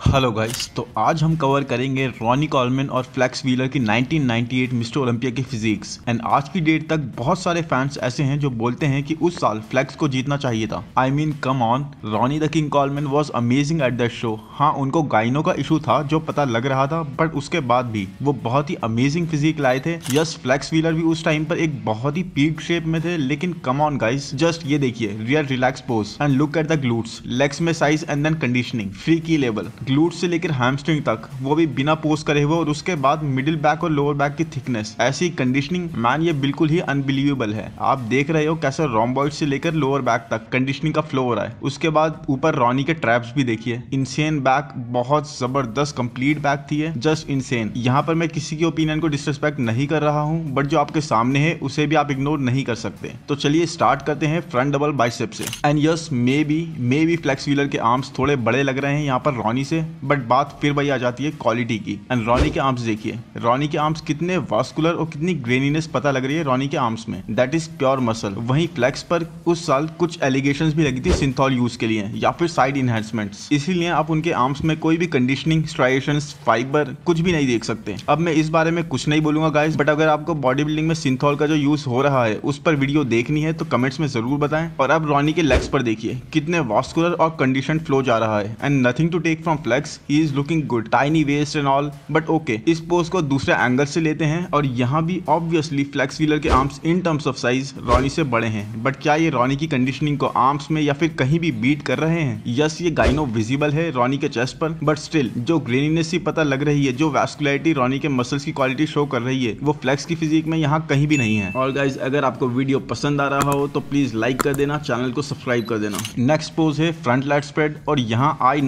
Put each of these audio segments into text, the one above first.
Hello guys, तो आज हम कवर करेंगे रॉनी कॉलमैन और फ्लेक्स व्हीलर की 1998 मिस्टर ओलंपिया की फिजिक्स। एंड आज की डेट तक बहुत सारे फैंस ऐसे हैं जो बोलते हैं कि उस साल फ्लेक्स को जीतना चाहिए था। I mean come on, Ronnie the king Coleman was amazing at that show. हाँ, उनको गाइनो का इशू था जो पता लग रहा था, बट उसके बाद भी वो बहुत ही अमेजिंग फिजिक लाए थे। यस, फ्लेक्स व्हीलर भी उस टाइम पर एक बहुत ही पीक शेप में थे, लेकिन कम ऑन गाइस, जस्ट ये देखिए, real relax pose and look at the glutes, legs में size and then conditioning, free की लेवल, ग्लूट से लेकर हैमस्ट्रिंग तक, वो भी बिना पोज करे हुए, और उसके बाद मिडिल बैक और लोअर बैक की थिकनेस, ऐसी कंडीशनिंग, मैन ये बिल्कुल ही अनबिलीवेबल है। आप देख रहे हो कैसे रोम्बॉइड से लेकर लोअर बैक तक कंडीशनिंग का फ्लो हो रहा है। उसके बाद ऊपर रॉनी के ट्रैप्स भी देखिए, इनसेन बैक, बहुत जबरदस्त कंप्लीट बैक थी, जस्ट इनसेन। यहाँ पर मैं किसी के ओपिनियन को डिसरिस्पेक्ट नहीं कर रहा हूँ, बट जो आपके सामने है उसे भी आप इग्नोर नहीं कर सकते। तो चलिए स्टार्ट करते हैं फ्रंट डबल बाइसेप से। And yes, maybe Flex Wheeler के आर्म्स थोड़े बड़े लग रहे हैं यहाँ पर रॉनी से, बट बात फिर वही आ जाती है क्वालिटी की। एंड रॉनी के आर्म्स देखिए, रॉनी के आर्म्स कितने वास्कुलर और कितनी ग्रेनीनेस पता लग रही है रॉनी के आर्म्स में, दैट इज प्योर मसल। वहीं फ्लेक्स पर उस साल कुछ एलिगेशंस भी लगी थी सिंथॉल यूज के लिए या फिर साइड इनहेंसमेंट्स, इसीलिए आप उनके आर्म्स में कोई भी कंडीशनिंग, स्ट्राइएशंस, फाइबर कुछ भी नहीं देख सकते। अब मैं इस बारे में कुछ नहीं बोलूंगा गाइस, बट अगर आपको बॉडी बिल्डिंग में सिंथॉल का जो यूज हो रहा है उस पर वीडियो देखनी है तो कमेंट्स में जरूर बताएं। और अब रॉनी के लेग्स पर देखिए कितने वास्कुलर और कंडीशन फ्लो जा रहा है। And nothing to take from Flex, he is looking good, tiny waist and all, but okay. इस पोज को दूसरे एंगल से लेते हैं और यहाँ भी ऑब्वियसली फ्लेक्स व्हीलर के arms in terms of size Ronnie से बड़े हैं, बट क्या ये रॉनी की कंडीशनिंग को आर्म्स में या फिर कहीं भी बीट कर रहे हैं? यस, ये गाइनो विजिबल है रॉनी के चेस्ट पर, बट स्टिल जो ग्रेनीनेस सी पता लग रही है, जो वैस्कुलरिटी रॉनी के मसल्स की क्वालिटी शो कर रही है, वो फ्लेक्स की फिजिक में यहाँ कहीं भी नहीं है। और गाइज, अगर आपको वीडियो पसंद आ रहा हो तो प्लीज लाइक कर देना, चैनल को सब्सक्राइब कर देना। नेक्स्ट पोज है फ्रंट लैट स्प्रेड, और यहाँ आई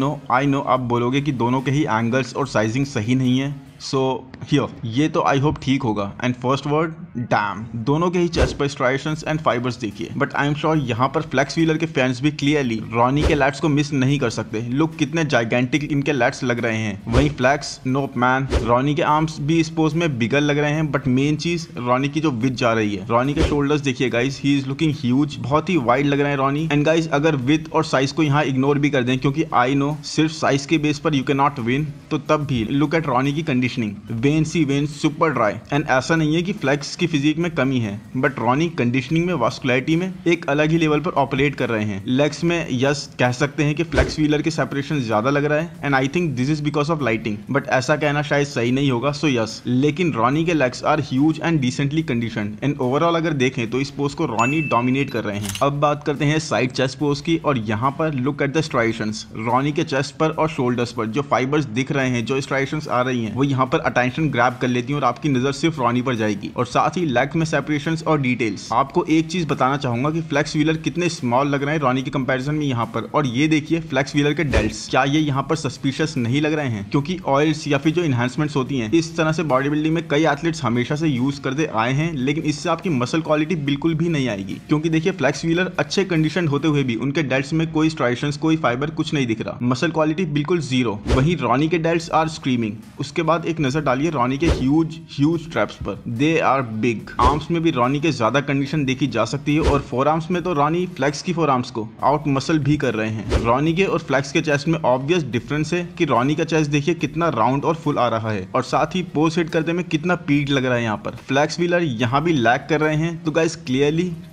नो आप बोलोगे कि दोनों के ही एंगल्स और साइजिंग सही नहीं है, सो हियर ये तो आई होप ठीक होगा। एंड फर्स्ट वर्ड, डैम, दोनों के ही चेस्ट पर स्ट्राइएशंस एंड फाइबर्स देखिए, बट आई एम श्योर यहाँ पर फ्लेक्स व्हीलर के फैंस भी क्लियरली रॉनी के लैट्स को मिस नहीं कर सकते। लुक कितने जाइगेंटिक इनके लैट्स लग रहे हैं। वहीं फ्लेक्स, नोप मैन, रॉनी के आर्म्स भी इस पोज में बिगर लग रहे हैं, बट मेन चीज रॉनी की जो विथ जा रही है। रॉनी के शोल्डर्स देखिए guys, he is looking huge, बहुत ही वाइड लग रहे हैं रॉनी। एंड गाइस, अगर विथ और साइज को यहाँ इग्नोर भी कर दें, क्योंकि आई नो सिर्फ साइज के बेस पर यू कैन नॉट विन, तो तब भी लुक एट रॉनी की conditioning, when super dry. And ऐसा नहीं है कि फ्लेक्स की फिजिक में कमी है, बट रॉनी कंडीशनिंग में, वास्कुलरिटी में एक अलग ही लेवल पर ऑपरेट कर रहे हैं। लेग्स में यस कह सकते हैं कि फ्लेक्स व्हीलर के सेपरेशन ज्यादा लग रहा है, and I think this is because of lighting, but ऐसा कहना शायद सही नहीं होगा, सो यस। लेकिन रॉनी के legs are huge and decently conditioned, and overall अगर देखें तो इस पोज को रॉनी डोमिनेट कर रहे हैं। अब बात करते हैं साइड चेस्ट पोज की, और यहाँ पर look at the striations, Ronnie के चेस्ट पर और शोल्डर्स पर जो फाइबर्स दिख रहे हैं, जो स्ट्राइएशंस आ रही हैं, वो यहाँ पर अटेंशन ग्रैब कर लेती हैं और आपकी नजर सिर्फ रॉनी पर जाएगी। और साथ ही लेग में सेपरेशंस और डिटेल्स। आपको एक चीज बताना चाहूंगा कि फ्लेक्स व्हीलर कितने स्मॉल लग रहे हैं रॉनी के कंपैरिजन में यहाँ पर। और ये देखिए फ्लेक्स व्हीलर के डेल्ट्स, क्या ये यहाँ पर सस्पिशियस नहीं लग रहे हैं? क्योंकि ऑयल्स या फिर जो इन्हांसमेंट्स होती हैं, इस तरह से बॉडी बिल्डिंग में कई एथलीट्स हमेशा से यूज करते आए हैं, लेकिन इससे आपकी मसल क्वालिटी बिल्कुल भी नहीं आएगी। क्योंकि देखिए फ्लेक्स व्हीलर अच्छे कंडीशन होते हुए भी उनके डेल्ट्स में कोई स्ट्राइएशंस, कोई फाइबर कुछ नहीं दिख रहा, मसल क्वालिटी बिल्कुल जीरो। वहीं रॉनी के डेल्ट्स आर स्क्रीमिंग। उसके बाद एक नजर डालिए रॉनी के ह्यूज ट्रैप्स पर, दे आर बिग। आर्म्स में भी रॉनी के ज्यादा कंडीशन देखी जा सकती है, और फोर आर्म्स में तो रॉनी फ्लेक्स की फोर आर्म्स को आउट मसल भी कर रहे हैं। रॉनी के और फ्लेक्स के चेस्ट में ऑब्वियस डिफरेंस है कि रॉनी का चेस्ट देखिए कितना राउंड और फुल आ रहा है, और साथ ही पोज हिट करते में कितना पीड लग रहा है यहाँ पर। फ्लेक्स व्हीलर यहाँ भी लैग कर रहे हैं, तो गाइस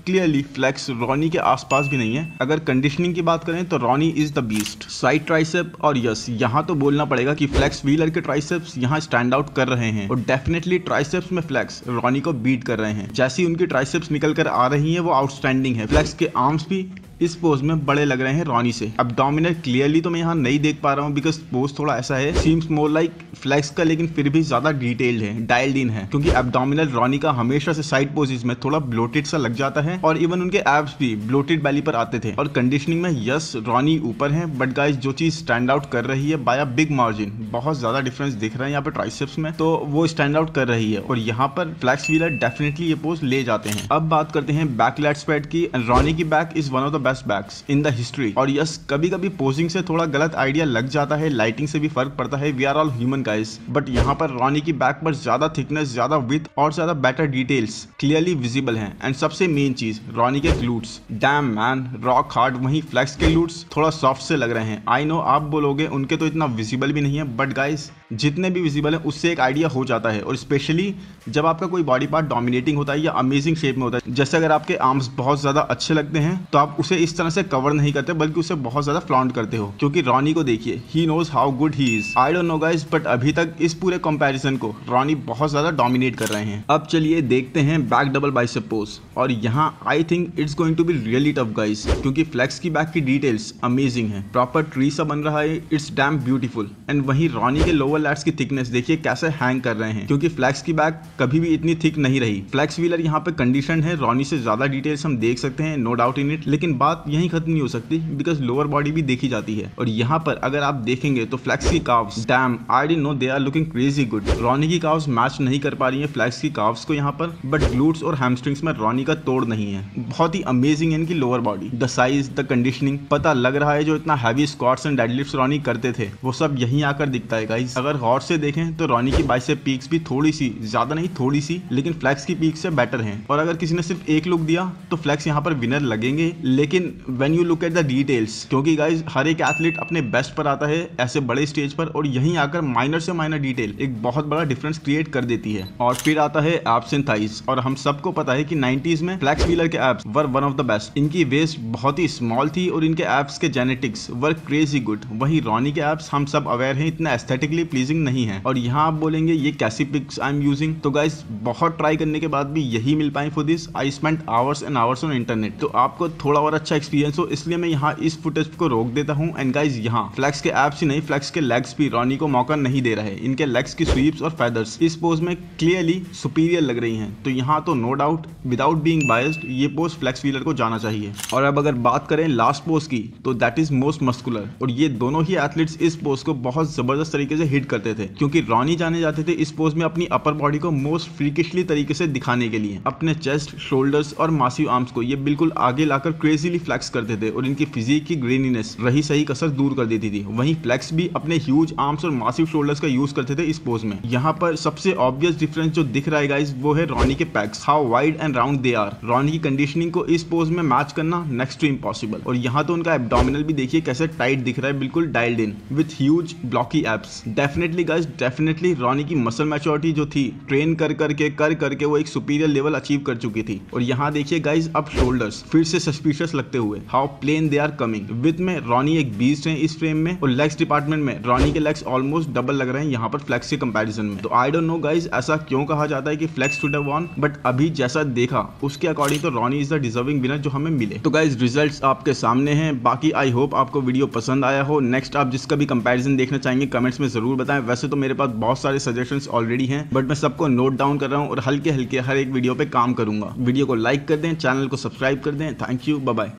क्लियरली फ्लेक्स रॉनी के आसपास भी नहीं है। अगर कंडीशनिंग की बात करें तो Ronnie is the beast. Side tricep, और यस यहाँ तो बोलना पड़ेगा कि फ्लेक्स व्हीलर के ट्राइसेप्स यहाँ स्टैंड आउट कर रहे हैं, और डेफिनेटली ट्राइसेप्स में फ्लेक्स रॉनी को बीट कर रहे हैं। जैसी उनकी ट्राइसेप्स निकल कर आ रही हैं वो आउटस्टैंडिंग है। फ्लेक्स के आर्म्स भी इस पोज में बड़े लग रहे हैं रॉनी से। एब्डोमिनल क्लियरली तो मैं यहाँ नहीं देख पा रहा हूँ, बिकॉज पोज थोड़ा ऐसा है, सीम्स मोर लाइक फ्लेक्स का, लेकिन फिर भी ज्यादा डिटेल्ड है, डायल्ड इन है। क्योंकि एब्डोमिनल रॉनी का हमेशा से साइड पोजेस में थोड़ा ब्लोटेड सा लग जाता है, और इवन उनके एब्स भी ब्लोटेड बैली पर आते थे। और कंडीशनिंग में यस रॉनी ऊपर है, बट गाइस जो चीज स्टैंड आउट कर रही है बाय अ बिग मार्जिन, बहुत ज्यादा डिफरेंस दिख रहा है यहाँ पे ट्राइसेप्स में, तो वो स्टैंड आउट कर रही है, और यहाँ पर फ्लेक्स व्हीलर डेफिनेटली ये पोज ले जाते हैं। अब बात करते हैं बैक लैट स्प्रेड की। रॉनी की back is one of the best backs in the history. और यस, कभी कभी पोजिंग से थोड़ा गलत आइडिया लग जाता है, लाइटिंग से भी फर्क पड़ता है, we are all human guys, but यहाँ पर रॉनी की बैक पर ज्यादा थिकनेस, ज्यादा विड्थ और ज्यादा बेटर डिटेल्स क्लियरली विजिबल हैं। एंड सबसे मेन चीज, रॉनी के glutes, dam man, rock hard. वहीं फ्लेक्स के ग्लूट्स थोड़ा सॉफ्ट से लग रहे हैं। आई नो आप बोलोगे उनके तो इतना विजिबल भी नहीं है, बट गाइस जितने भी विजिबल है उससे एक आइडिया हो जाता है। और स्पेशली जब आपका कोई बॉडी पार्ट डोमिनेटिंग होता है या अमेजिंग शेप में होता है, जैसे अगर आपके आर्म्स बहुत ज्यादा अच्छे लगते हैं तो आप उसे इस तरह से कवर नहीं करते बल्कि उसे बहुत ज्यादा फ्लॉन्ट करते हो, क्योंकि रॉनी को देखिए, he knows how good he is. I don't know guys, but अभी तक इस पूरे कंपैरिजन को रॉनी बहुत ज्यादा डोमिनेट कर रहे हैं। अब चलिए देखते हैं बैक डबल बाइसेप पोज, और यहाँ I think it's going to be really tough guys, क्योंकि फ्लेक्स की बैक की डिटेल्स अमेजिंग है, प्रॉपर ट्री सा बन रहा है, इट्स डैम ब्यूटीफुल। एंड वहीं रॉनी के लोअर लैट्स की थिकनेस देखिए कैसे हैंग कर रहे हैं, क्योंकि फ्लेक्स की बैक कभी भी इतनी थिक नहीं रही। फ्लेक्स व्हीलर यहाँ पे कंडीशन है, रॉनी से ज्यादा डिटेल्स हम देख सकते हैं, नो डाउट इन इट, लेकिन बात यहीं खत्म नहीं हो सकती बिकॉज लोअर बॉडी भी देखी जाती है। और यहाँ पर अगर आप देखेंगे तो फ्लेक्स की calves, damn, I didn't know they are looking crazy good. Ronnie की काव्स मैच नहीं कर पा रही है फ्लेक्स की काव्स को यहाँ पर, बट ग्लूट्स और हैमस्ट्रिंग्स में रॉनी का तोड़ नहीं है। बहुत ही अमेजिंग है इनकी lower body, the size, the conditioning. पता लग रहा है जो इतना heavy squats and deadlifts Ronnie करते थे वो सब यहीं आकर दिखता है गाइस। अगर गौर से देखें तो रॉनी की बाइसेप पीक्स भी थोड़ी सी, ज्यादा नहीं थोड़ी सी, लेकिन फ्लेक्स की पीक से बेटर हैं। और अगर किसी ने सिर्फ एक लुक दिया तो फ्लेक्स यहाँ पर विनर लगेंगे, लेकिन when you look at the details, क्योंकि गाइस हर एक एथलीट अपने बेस्ट पर आता है ऐसे बड़े स्टेज पर, और यहीं आकर माइनर से माइनर डिटेल एक बहुत बड़ा डिफरेंस क्रिएट कर देती है। और फिर आता है एब्स एंड थाइज, और हम सबको पता है कि 90s में फ्लेक्स व्हीलर के abs were one of the best. इनकी वेस्ट बहुत ही स्मॉल थी और इनके एब्स के जेनेटिक्स वर क्रेजी गुड। वहीं रॉनी के एब्स हम सब अवेयर हैं इतना एस्थेटिकली प्लीजिंग नहीं है। और यहाँ आप बोलेंगे ये कैसी पिक्स आई एम यूजिंग, तो गाइस बहुत ट्राई करने के बाद भी यही मिल पाए for this. I spend hours and hours on internet, तो आपको थोड़ा और अच्छा एक्सपीरियंस हो इसलिए मैं यहाँ इस फुटेज को रोक देता हूँ। एंड गाइस यहाँ फ्लेक्स के एब्स ही नहीं, फ्लेक्स के लेग्स भी रॉनी को मौका नहीं दे रहे। इनके लेग्स की स्वीप्स और फेदर्स इस पोज में क्लियरली सुपीरियर लग रही हैं, तो यहाँ तो no doubt without being biased ये पोज फ्लेक्स व्हीलर को जाना चाहिए। और अब अगर बात करें लास्ट पोज की तो दैट इज मोस्ट मस्कुलर, और ये दोनों ही एथलीट्स इस पोज को बहुत जबरदस्त तरीके से हिट करते थे, क्योंकि रॉनी जाने जाते थे इस पोज में अपनी अपर बॉडी को मोस्ट फ्रीकिशली तरीके से दिखाने के लिए। अपने चेस्ट, शोल्डर्स और मासिव आर्म्स को ये बिल्कुल आगे लाकर क्रेजीली फ्लेक्स करते थे, और इनकी फिजिक की ग्रेनीनेस रही सही कसर दूर कर देती थी। वहीं फ्लेक्स भी अपने ह्यूज आर्म्स और मासिव शोल्डर्स का यूज करते थे इस पोज में। यहाँ पर सबसे ऑब्वियस डिफरेंस जो दिख रहा है गाइस वो है रॉनी के pecs, how wide and round they are. Ronnie की कंडीशनिंग को इस पोज में मैच करना नेक्स्ट टू इम्पॉसिबल। और यहाँ तो उनका एब्डोमिनल भी देखिए कैसे टाइट दिख रहा है, बिल्कुल dialled in with huge blocky abs. Definitely guys, definitely Ronnie की मसल मैच्योरिटी जो थी ट्रेन कर करके वो एक सुपीरियर लेवल अचीव कर चुकी थी। और यहाँ देखिए गाइस अब शोल्डर्स फिर से सस्पिशियस लगते हुए, how plain they are coming. With में रॉनी एक बीस्ट है इस फ्रेम में, और लेग्स डिपार्टमेंट में रॉनी के लेग्स ऑलमोस्ट डबल लग रहे हैं यहाँ पर फ्लेक्स के कंपैरिजन में। तो आई डोंट नो गाइस ऐसा क्यों कहा जाता है कि Flex should have won, but अभी जैसा देखा उसके अकॉर्डिंग तो Ronnie is the deserving winner जो हमें मिले। तो गाइस रिजल्ट्स आपके सामने हैं। बाकी आई होप आपको वीडियो पसंद आया हो। नेक्स्ट आप जिसका भी कंपैरिजन देखना चाहेंगे कमेंट्स में जरूर बताएं। वैसे तो मेरे पास बहुत सारे सजेशंस ऑलरेडी हैं, बट मैं सबको नोट डाउन कर रहा हूँ और हल्के हल्के हर एक वीडियो पे काम करूंगा। वीडियो को लाइक कर दें, चैनल को सब्सक्राइब कर दें। Thank you, bye bye.